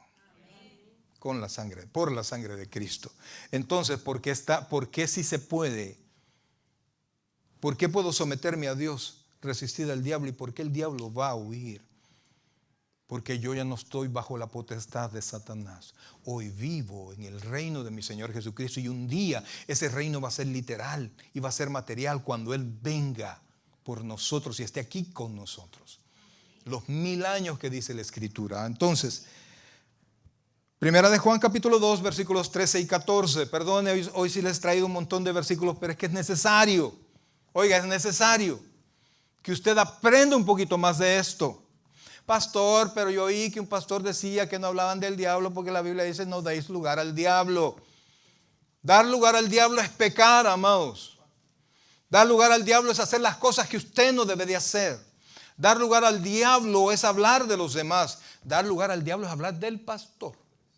Con la sangre, por la sangre de Cristo. Entonces, ¿por qué si se puede? ¿Por qué puedo someterme a Dios, resistir al diablo? ¿Y por qué el diablo va a huir? Porque yo ya no estoy bajo la potestad de Satanás. Hoy vivo en el reino de mi Señor Jesucristo y un día ese reino va a ser literal y va a ser material cuando Él venga por nosotros y esté aquí con nosotros. Los 1000 años que dice la Escritura. Entonces, Primera de Juan capítulo 2, versículos 13 y 14. Perdone, hoy sí les he traído un montón de versículos, pero es que es necesario. Oiga, es necesario que usted aprenda un poquito más de esto. Pastor, pero yo oí que un pastor decía que no hablaban del diablo porque la Biblia dice no deis lugar al diablo. Dar lugar al diablo es pecar, amados. Dar lugar al diablo es hacer las cosas que usted no debe de hacer. Dar lugar al diablo es hablar de los demás. Dar lugar al diablo es hablar del pastor.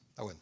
Está bueno.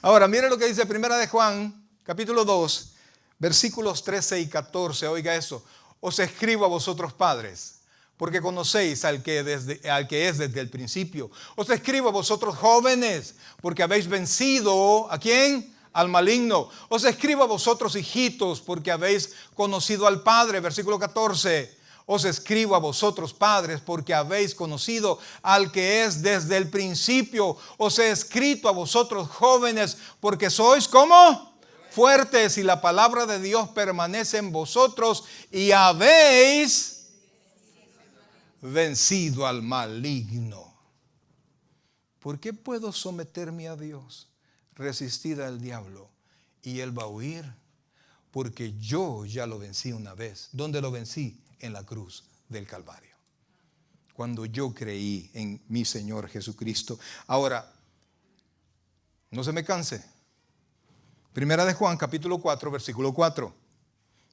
Ahora, mire lo que dice Primera de Juan, capítulo 2, versículos 13 y 14. Oiga eso. Os escribo a vosotros padres, porque conocéis al que es desde el principio. Os escribo a vosotros jóvenes, porque habéis vencido, ¿a quién? Al maligno. Os escribo a vosotros hijitos, porque habéis conocido al Padre. Versículo 14. Os escribo a vosotros padres, porque habéis conocido al que es desde el principio. Os he escrito a vosotros jóvenes, porque sois ¿cómo? Fuertes y la palabra de Dios permanece en vosotros y habéis vencido al maligno. ¿Por qué puedo someterme a Dios, resistir al diablo y él va a huir, porque yo ya lo vencí una vez. ¿Dónde lo vencí? En la cruz del Calvario. Cuando yo creí en mi Señor Jesucristo. Ahora, no se me canse. Primera de Juan, capítulo 4, versículo 4.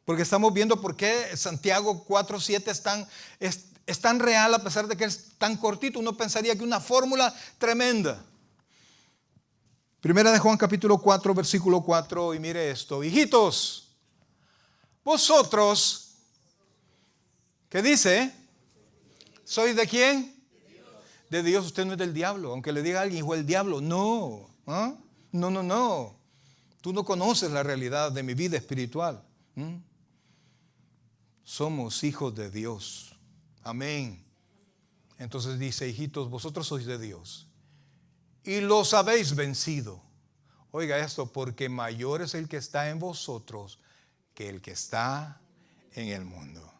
Porque estamos viendo por qué Santiago 4:7 es tan real, a pesar de que es tan cortito. Uno pensaría que una fórmula tremenda. Primera de Juan, capítulo 4, versículo 4. Y mire esto. Hijitos, vosotros, ¿qué dice? ¿Sois de quién? De Dios. Usted no es del diablo. Aunque le diga a alguien, hijo del diablo. No. No. Tú no conoces la realidad de mi vida espiritual. Somos hijos de Dios. Amén. Entonces dice, hijitos, vosotros sois de Dios y los habéis vencido. Oiga esto, porque mayor es el que está en vosotros que el que está en el mundo.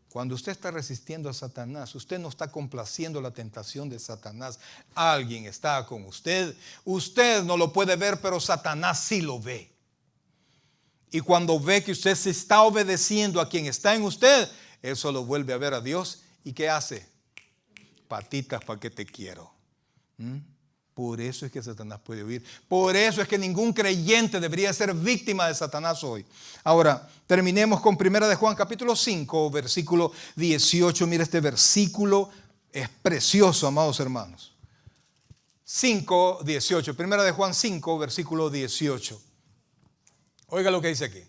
Cuando usted está resistiendo a Satanás, usted no está complaciendo la tentación de Satanás. Alguien está con usted. Usted no lo puede ver, pero Satanás sí lo ve. Y cuando ve que usted se está obedeciendo a quien está en usted, él solo vuelve a ver a Dios. ¿Y qué hace? Patitas, ¿para qué te quiero? Por eso es que Satanás puede huir. Por eso es que ningún creyente debería ser víctima de Satanás hoy. Ahora, terminemos con 1 de Juan capítulo 5, versículo 18. Mira, este versículo es precioso, amados hermanos. 5, 18. 1 de Juan 5, versículo 18. Oiga lo que dice aquí.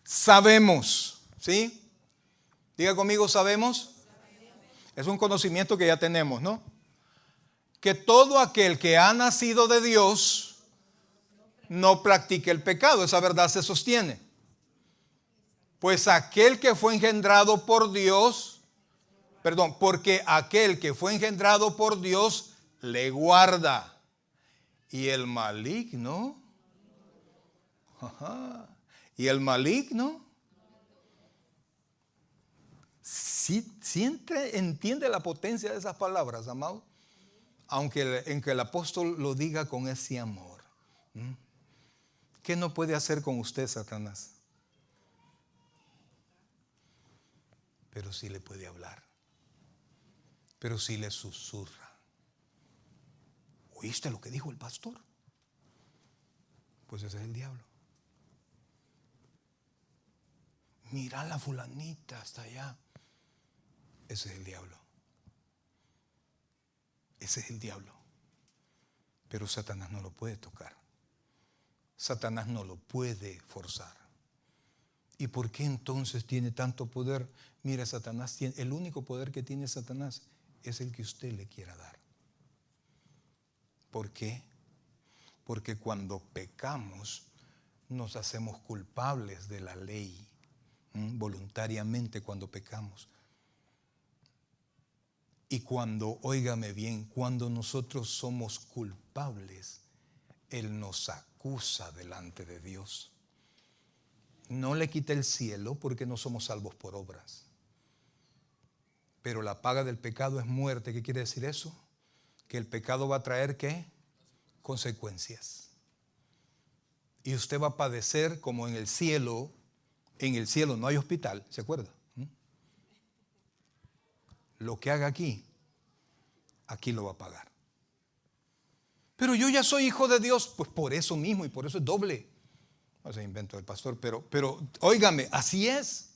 Sabemos, ¿sí? Diga conmigo, sabemos. Es un conocimiento que ya tenemos, ¿no? Que todo aquel que ha nacido de Dios no practique el pecado. Esa verdad se sostiene. Pues aquel que fue engendrado por Dios, porque aquel que fue engendrado por Dios le guarda. Y el maligno, ¿sí entiende la potencia de esas palabras, amado? Aunque el apóstol lo diga con ese amor. ¿Qué no puede hacer con usted, Satanás? Pero sí le puede hablar. Pero sí le susurra. ¿Oíste lo que dijo el pastor? Pues ese es el diablo. Mira la fulanita hasta allá. Ese es el diablo. Ese es el diablo. Pero Satanás no lo puede tocar. Satanás no lo puede forzar. ¿Y por qué entonces tiene tanto poder? Mira, Satanás tiene, el único poder que tiene Satanás es el que usted le quiera dar. ¿Por qué? Porque cuando pecamos nos hacemos culpables de la ley. Voluntariamente cuando pecamos. Y cuando, óigame bien, cuando nosotros somos culpables, Él nos acusa delante de Dios. No le quita el cielo porque no somos salvos por obras. Pero la paga del pecado es muerte. ¿Qué quiere decir eso? Que el pecado va a traer ¿qué? Consecuencias. Y usted va a padecer como en el cielo. En el cielo no hay hospital, ¿se acuerda? Lo que haga aquí lo va a pagar. Pero yo ya soy hijo de Dios, pues por eso mismo y por eso es doble. No es invento del pastor, pero óigame, así es.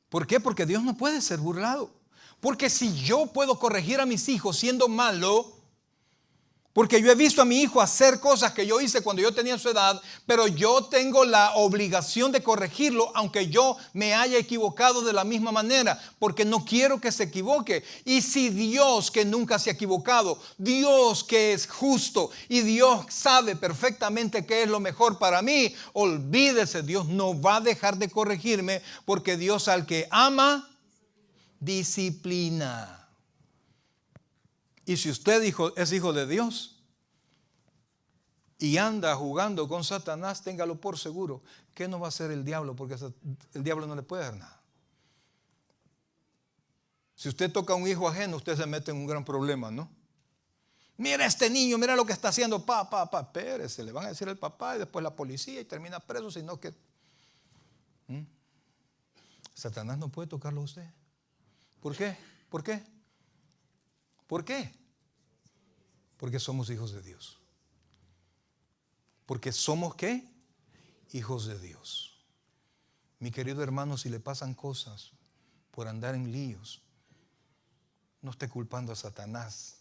¿Por qué? Porque Dios no puede ser burlado. Porque si yo puedo corregir a mis hijos siendo malo, porque yo he visto a mi hijo hacer cosas que yo hice cuando yo tenía su edad, pero yo tengo la obligación de corregirlo aunque yo me haya equivocado de la misma manera, porque no quiero que se equivoque. Y si Dios, que nunca se ha equivocado, Dios que es justo y Dios sabe perfectamente qué es lo mejor para mí, olvídese, Dios no va a dejar de corregirme, porque Dios al que ama, disciplina. Y si usted es hijo de Dios y anda jugando con Satanás, téngalo por seguro que no va a ser el diablo, porque el diablo no le puede dar nada. Si usted toca a un hijo ajeno, usted se mete en un gran problema, ¿no? Mira este niño, mira lo que está haciendo. Espérese, le van a decir al papá y después la policía y termina preso, sino que Satanás no puede tocarlo a usted. ¿Por qué? ¿Por qué? ¿Por qué? Porque somos hijos de Dios. Porque somos ¿qué? Hijos de Dios. Mi querido hermano, si le pasan cosas por andar en líos, no esté culpando a Satanás,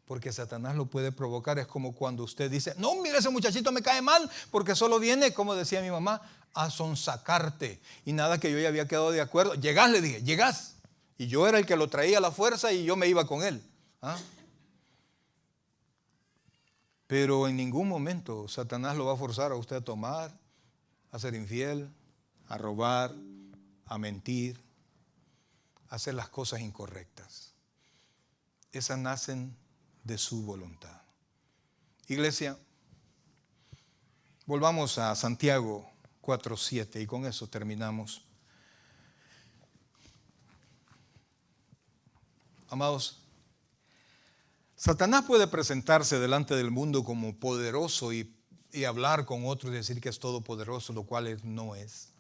porque Satanás lo puede provocar. Es como cuando usted dice, no, mira, ese muchachito me cae mal, porque solo viene, como decía mi mamá, a sonsacarte. Y nada, que yo ya había quedado de acuerdo. Llegás, le dije, llegás. Y yo era el que lo traía a la fuerza y yo me iba con él. Pero en ningún momento Satanás lo va a forzar a usted a tomar, a ser infiel, a robar, a mentir, a hacer las cosas incorrectas. Esas nacen de su voluntad. Iglesia, volvamos a Santiago 4:7 y con eso terminamos. Amados, Satanás puede presentarse delante del mundo como poderoso y hablar con otros y decir que es todopoderoso, lo cual él no es.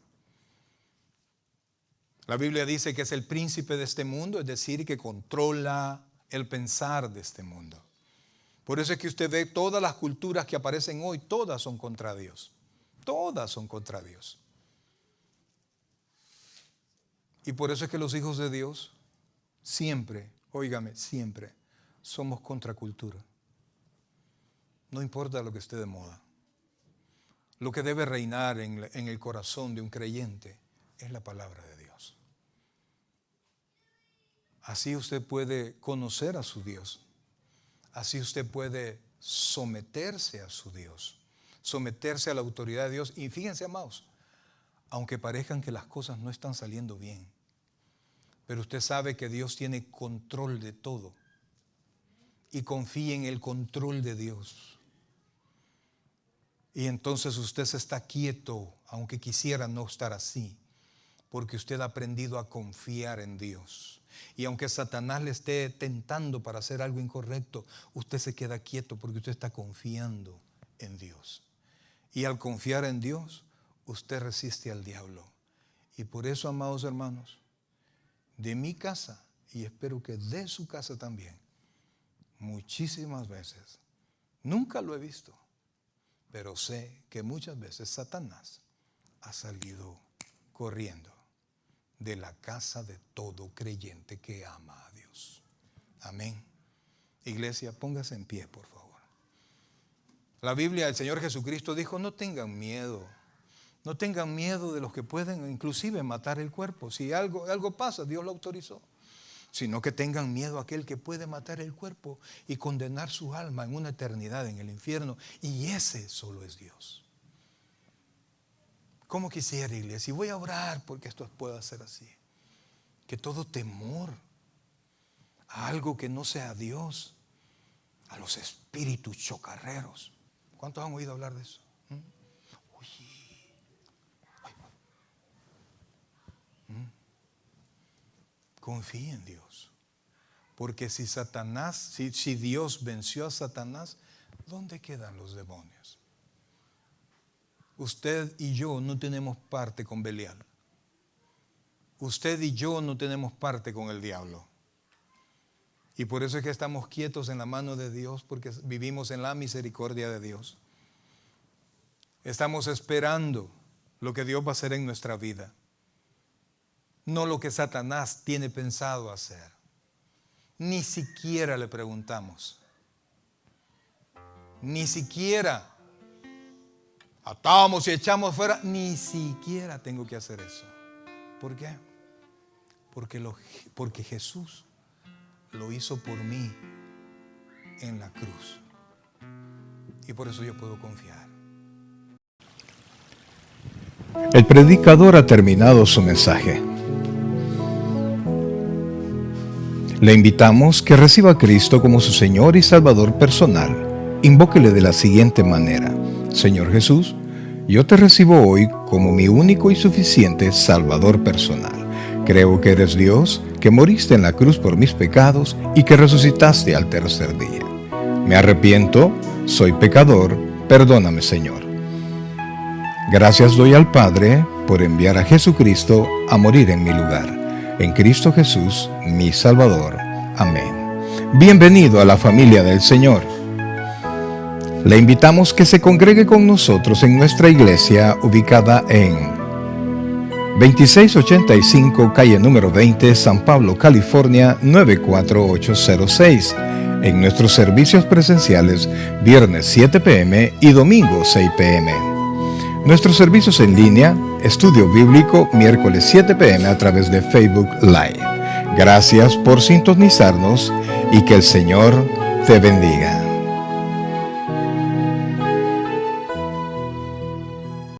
La Biblia dice que es el príncipe de este mundo, es decir, que controla el pensar de este mundo. Por eso es que usted ve todas las culturas que aparecen hoy, todas son contra Dios. Todas son contra Dios. Y por eso es que los hijos de Dios siempre, óigame, siempre somos contracultura. No importa lo que esté de moda. Lo que debe reinar en el corazón de un creyente es la palabra de Dios. Así usted puede conocer a su Dios. Así usted puede someterse a su Dios, someterse a la autoridad de Dios. Y fíjense, amados, aunque parezcan que las cosas no están saliendo bien, pero usted sabe que Dios tiene control de todo. Y confíe en el control de Dios. Y entonces usted se está quieto, aunque quisiera no estar así, porque usted ha aprendido a confiar en Dios. Y aunque Satanás le esté tentando para hacer algo incorrecto, usted se queda quieto porque usted está confiando en Dios. Y al confiar en Dios, usted resiste al diablo. Y por eso, amados hermanos, de mi casa, y espero que de su casa también, muchísimas veces, nunca lo he visto, pero sé que muchas veces Satanás ha salido corriendo de la casa de todo creyente que ama a Dios. Amén. Iglesia, póngase en pie, por favor. La Biblia, el Señor Jesucristo dijo, no tengan miedo. No tengan miedo de los que pueden inclusive matar el cuerpo. Si algo pasa, Dios lo autorizó. Sino que tengan miedo a aquel que puede matar el cuerpo y condenar su alma en una eternidad en el infierno. Y ese solo es Dios. ¿Cómo quisiera, iglesia? Y voy a orar porque esto pueda ser así. Que todo temor a algo que no sea Dios, a los espíritus chocarreros. ¿Cuántos han oído hablar de eso? Confíe en Dios. Porque si Dios venció a Satanás, ¿dónde quedan los demonios? Usted y yo no tenemos parte con Belial. Usted y yo no tenemos parte con el diablo. Y por eso es que estamos quietos en la mano de Dios, porque vivimos en la misericordia de Dios. Estamos esperando lo que Dios va a hacer en nuestra vida. No lo que Satanás tiene pensado hacer. Ni siquiera le preguntamos. Ni siquiera atamos y echamos fuera. Ni siquiera tengo que hacer eso. ¿Por qué? Porque Jesús lo hizo por mí en la cruz. Y por eso yo puedo confiar. El predicador ha terminado su mensaje. Le invitamos que reciba a Cristo como su Señor y Salvador personal. Invóquele de la siguiente manera: Señor Jesús, yo te recibo hoy como mi único y suficiente Salvador personal. Creo que eres Dios, que moriste en la cruz por mis pecados y que resucitaste al tercer día. Me arrepiento, soy pecador, perdóname, Señor. Gracias doy al Padre por enviar a Jesucristo a morir en mi lugar. En Cristo Jesús, mi Salvador. Amén. Bienvenido a la familia del Señor. Le invitamos que se congregue con nosotros en nuestra iglesia ubicada en 2685 calle número 20, San Pablo, California 94806. En nuestros servicios presenciales, viernes 7 p.m. y domingo 6 p.m. Nuestros servicios en línea, estudio bíblico, miércoles 7 p.m. a través de Facebook Live. Gracias por sintonizarnos y que el Señor te bendiga.